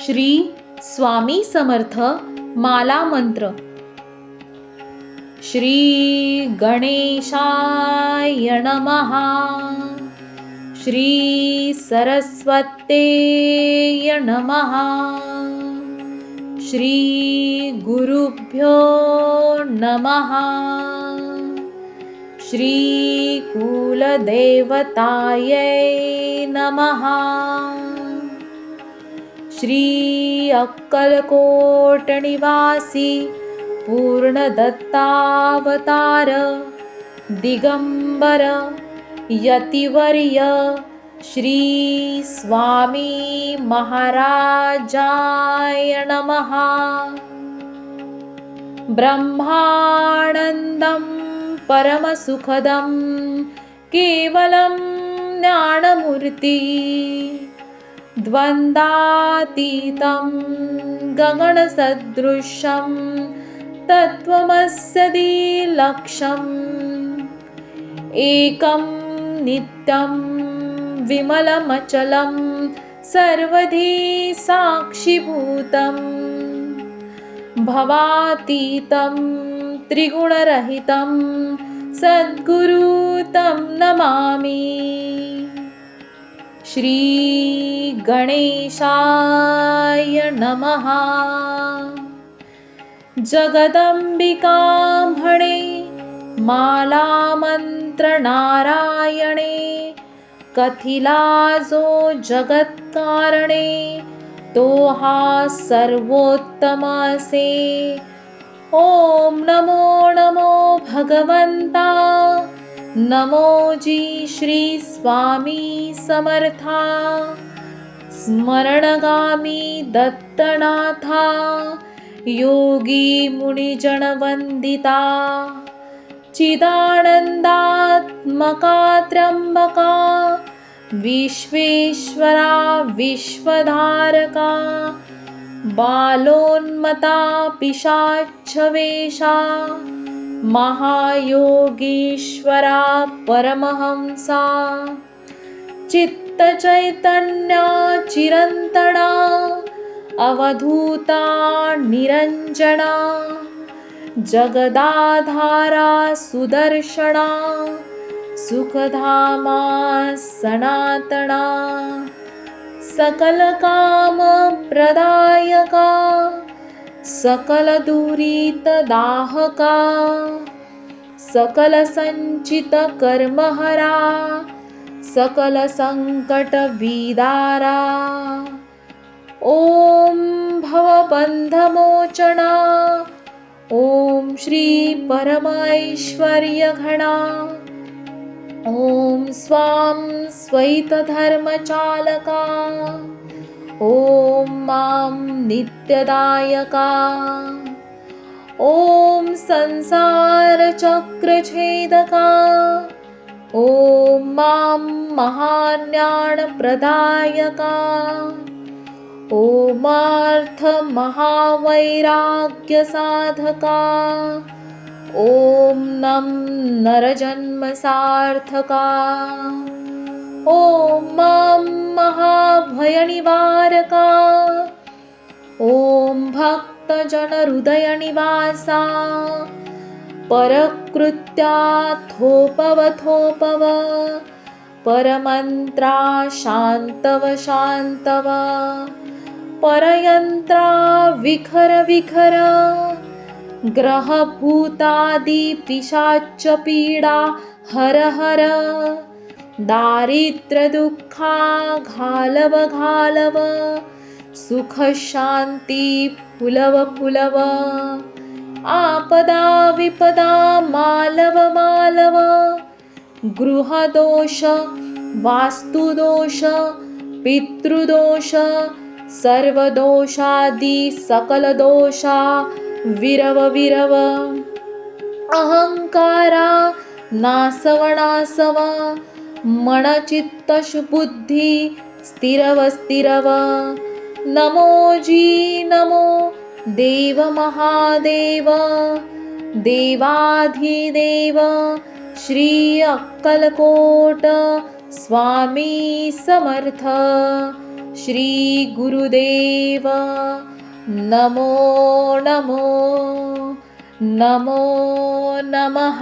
श्री स्वामी समर्थ माला मंत्र. श्री गणेशाय नमः. श्री सरस्वत्यै नमः. श्री गुरुभ्यो नमः. श्री कुलदेवतायै नमः. श्री अक्कलकोट निवासी पूर्णदत्तावतार दिगंबर यतिवर्य श्री स्वामी महाराजाय नमः. ब्रह्मानंदं परमसुखदं केवलं ज्ञानमूर्ति द्वन्द्वातीतं गगनसदृशं तत्त्वमस्यदिलक्षम् एकं नित्यं विमलमचलं सर्वधी साक्षिभूतं भवातीतं त्रिगुणरहितं सद्गुरु तं नमामि. श्री गणेशाय नमः. जगदंबिकाम्हणे मालामन्त्रनारायणे कथिलाजो जगत्कारणे तोहा सर्वोत्तमसे. ॐ नमो नमो भगवन्ता नमो जी श्री स्वामी समर्था. स्मरणगामी दत्तनाथा योगी मुनिजनवन्दिता चिदानन्दात्मका त्र्यम्बका विश्वेश्वरा विश्वधारका बालोन्मता पिशाच्चवेशा महायोगीश्वरा परमहंसा चित्तचैतन्या चिरन्तना अवधूता निरञ्जना जगदाधारा सुदर्शना सुखधामा सनातना सकलकामप्रदायका सकलदुरितदाहका सकलसञ्चितकर्महरा सकलसङ्कटविदारा. ॐ भवबन्धमोचना. ॐ श्री परमैश्वर्यघना. ॐ स्वां स्वैतधर्मचालका. ॐ मां नित्यदायका. ॐ संसारचक्रछेदका. ॐ मां महाज्ञानप्रदायका. ॐ ॐ नं नरजन्मसार्थका. ॐ मां महाभयनिवारका. ॐ भक्तजनहृदयनिवासा. परकृत्या थोपव परमन्त्रा शान्तव परयन्त्रा विखर ग्रहभूतादि पिशाच पीडा हर दारिद्र्यदुःखा घालव सुखशान्ति फुलव आपदा विपदा मालव गृहदोष वास्तुदोष पितृदोष सर्वदोषादि सकलदोषा विरव अहंकारा नासव मनचित्तशुबुद्धि स्थिरव. नमो जी नमो देव महादेव देवाधिदेव श्री अक्कलकोट स्वामी समर्थ. श्री गुरुदेव नमो नमो नमो नमः.